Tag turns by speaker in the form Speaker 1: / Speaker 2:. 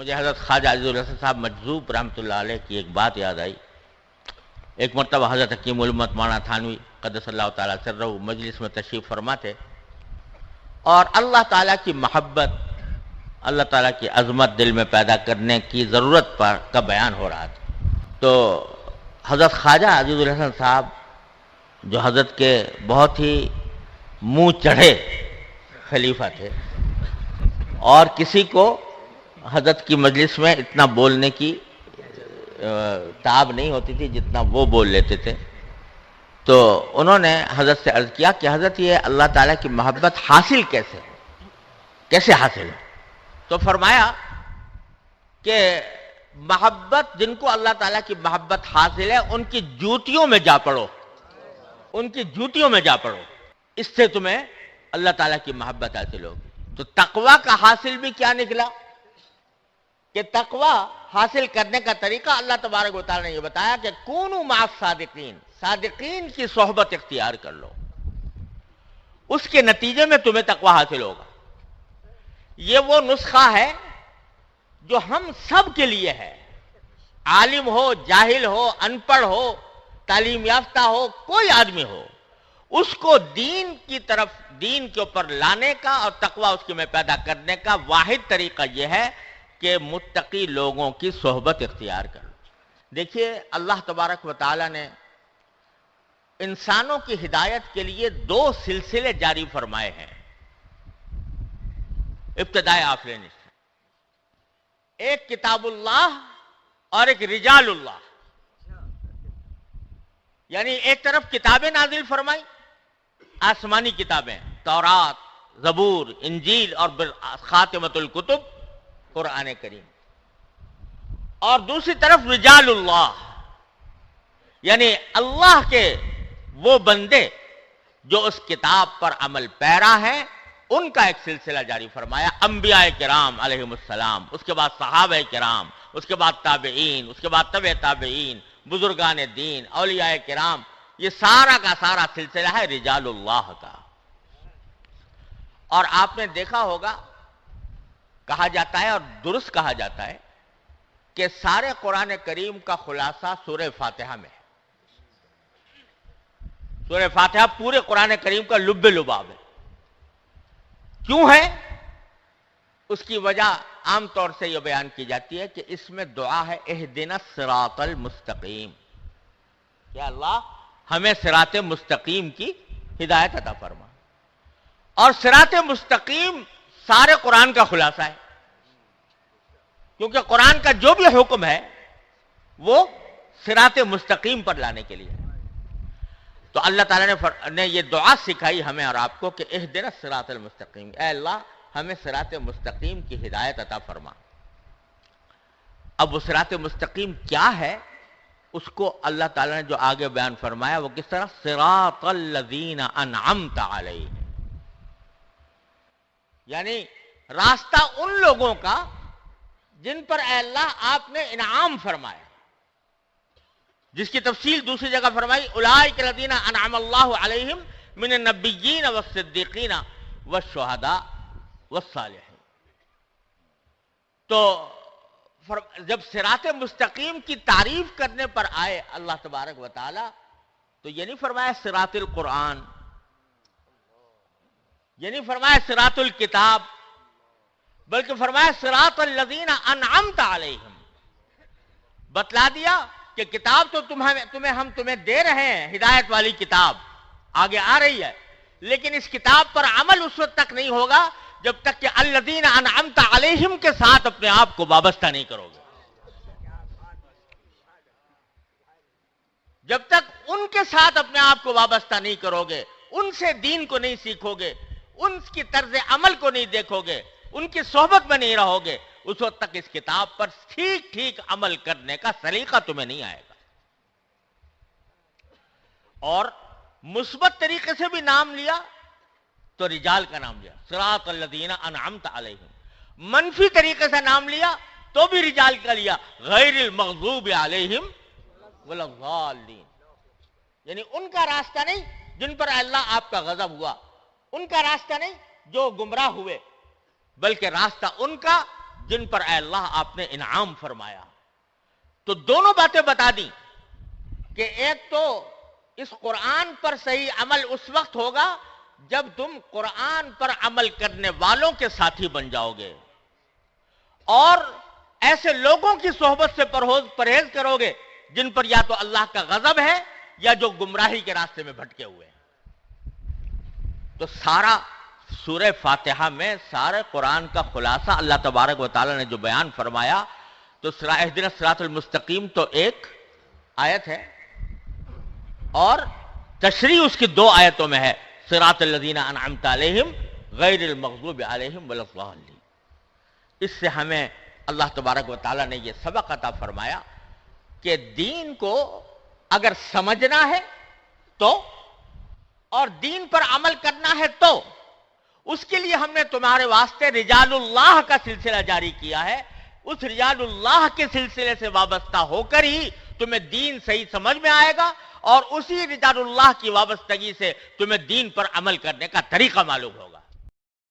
Speaker 1: مجھے حضرت خواجہ عزیز الحسن صاحب مجذوب رحمۃ اللہ علیہ کی ایک بات یاد آئی. ایک مرتبہ حضرت حکیم الامت مولانا تھانوی قدس اللہ تعالیٰ سرہ مجلس میں تشریف فرما تھے اور اللہ تعالیٰ کی محبت، اللہ تعالیٰ کی عظمت دل میں پیدا کرنے کی ضرورت کا بیان ہو رہا تھا. تو حضرت خواجہ عزیز الحسن صاحب جو حضرت کے بہت ہی منہ چڑھے خلیفہ تھے اور کسی کو حضرت کی مجلس میں اتنا بولنے کی تاب نہیں ہوتی تھی جتنا وہ بول لیتے تھے. تو انہوں نے حضرت سے عرض کیا کہ حضرت یہ اللہ تعالیٰ کی محبت حاصل کیسے حاصل ہے؟ تو فرمایا کہ محبت جن کو اللہ تعالیٰ کی محبت حاصل ہے ان کی جوتیوں میں جا پڑو، ان کی جوتیوں میں جا پڑو، اس سے تمہیں اللہ تعالیٰ کی محبت حاصل ہوگی. تو تقوی کا حاصل بھی کیا نکلا کہ تقوی حاصل کرنے کا طریقہ اللہ تبارک و تعالیٰ نے یہ بتایا کہ کونوا مع الصادقین، صادقین کی صحبت اختیار کر لو، اس کے نتیجے میں تمہیں تقوی حاصل ہوگا. یہ وہ نسخہ ہے جو ہم سب کے لیے ہے، عالم ہو، جاہل ہو، ان پڑھ ہو، تعلیم یافتہ ہو، کوئی آدمی ہو، اس کو دین کی طرف، دین کے اوپر لانے کا اور تقوی اس کے میں پیدا کرنے کا واحد طریقہ یہ ہے کہ متقی لوگوں کی صحبت اختیار کرو. دیکھیے اللہ تبارک و تعالیٰ نے انسانوں کی ہدایت کے لیے 2 سلسلے جاری فرمائے ہیں ابتدائے آفرینش سے. ایک کتاب اللہ اور ایک رجال اللہ. یعنی ایک طرف کتابیں نازل فرمائی، آسمانی کتابیں، تورات، زبور، انجیل اور خاتمۃ الکتب قرآن کریم، اور دوسری طرف رجال اللہ یعنی اللہ کے وہ بندے جو اس کتاب پر عمل پیرا ہیں، ان کا ایک سلسلہ جاری فرمایا. انبیاء کرام علیہم السلام، اس کے بعد صحابہ کرام، اس کے بعد تابعین، اس کے بعد تبع تابعین، بزرگان دین، اولیاء کرام، یہ سارا کا سارا سلسلہ ہے رجال اللہ کا. اور آپ نے دیکھا ہوگا، کہا جاتا ہے اور درست کہا جاتا ہے کہ سارے قرآن کریم کا خلاصہ سورہ فاتحہ میں ہے. سورہ فاتحہ پورے قرآن کریم کا لب لباب ہے. کیوں ہے؟ اس کی وجہ عام طور سے یہ بیان کی جاتی ہے کہ اس میں دعا ہے اہدنا الصراط المستقیم، کہ اللہ ہمیں صراط مستقیم کی ہدایت عطا فرما. اور صراط مستقیم سارے قرآن کا خلاصہ ہے، کیونکہ قرآن کا جو بھی حکم ہے وہ صراط مستقیم پر لانے کے لیے. تو اللہ تعالیٰ نے یہ دعا سکھائی ہمیں اور آپ کو کہ اہدنا الصراط المستقیم، اے اللہ ہمیں صراط مستقیم کی ہدایت عطا فرما. اب وہ صراط مستقیم کیا ہے، اس کو اللہ تعالیٰ نے جو آگے بیان فرمایا وہ کس طرح، صراط الذین انعمت علیہم، یعنی راستہ ان لوگوں کا جن پر اے اللہ آپ نے انعام فرمایا، جس کی تفصیل دوسری جگہ فرمائی اولئک الذین انعم اللہ علیہم من النبیین والصدیقین والشہداء والصالحین. تو جب صراط مستقیم کی تعریف کرنے پر آئے اللہ تبارک و تعالی تو یہ نہیں فرمایا صراط القرآن، یہ نہیں فرمایا صراط الکتاب، بلکہ فرمایا صراط الذین انعمت علیہم. بتلا دیا کہ کتاب تو ہم تمہیں دے رہے ہیں، ہدایت والی کتاب آگے آ رہی ہے، لیکن اس کتاب پر عمل اس وقت تک نہیں ہوگا جب تک کہ الذین انعمت علیہم کے ساتھ اپنے آپ کو وابستہ نہیں کرو گے. جب تک ان کے ساتھ اپنے آپ کو وابستہ نہیں کرو گے، ان سے دین کو نہیں سیکھو گے، ان کی طرز عمل کو نہیں دیکھو گے، ان کی صحبت میں نہیں رہو گے، اس وقت تک اس کتاب پر ٹھیک ٹھیک عمل کرنے کا سلیقہ تمہیں نہیں آئے گا. اور مثبت طریقے سے بھی نام لیا تو رجال کا نام لیا، صراط الذین انعمت علیہم. منفی طریقے سے نام لیا تو بھی رجال کا لیا، غیر المغضوب علیہم ولا الضالین، یعنی ان کا راستہ نہیں جن پر اللہ آپ کا غضب ہوا، ان کا راستہ نہیں جو گمراہ ہوئے، بلکہ راستہ ان کا جن پر اے اللہ آپ نے انعام فرمایا. تو دونوں باتیں بتا دی کہ ایک تو اس قرآن پر صحیح عمل اس وقت ہوگا جب تم قرآن پر عمل کرنے والوں کے ساتھی بن جاؤ گے اور ایسے لوگوں کی صحبت سے پرہیز کرو گے جن پر یا تو اللہ کا غضب ہے یا جو گمراہی کے راستے میں بھٹکے ہوئے ہیں. تو سارا سورہ فاتحہ میں سارے قرآن کا خلاصہ اللہ تبارک و تعالی نے جو بیان فرمایا. تو اہدنا الصراط المستقیم تو ایک آیت ہے اور تشریح اس کی 2 آیتوں میں ہے. صراط الذین انعمت علیہم غیر المغضوب علیہم ولا الضالین. اس سے ہمیں اللہ تبارک و تعالی نے یہ سبق عطا فرمایا کہ دین کو اگر سمجھنا ہے تو اور دین پر عمل کرنا ہے تو اس کے لیے ہم نے تمہارے واسطے رجال اللہ کا سلسلہ جاری کیا ہے. اس رجال اللہ کے سلسلے سے وابستہ ہو کر ہی تمہیں دین صحیح سمجھ میں آئے گا اور اسی رجال اللہ کی وابستگی سے تمہیں دین پر عمل کرنے کا طریقہ معلوم ہوگا.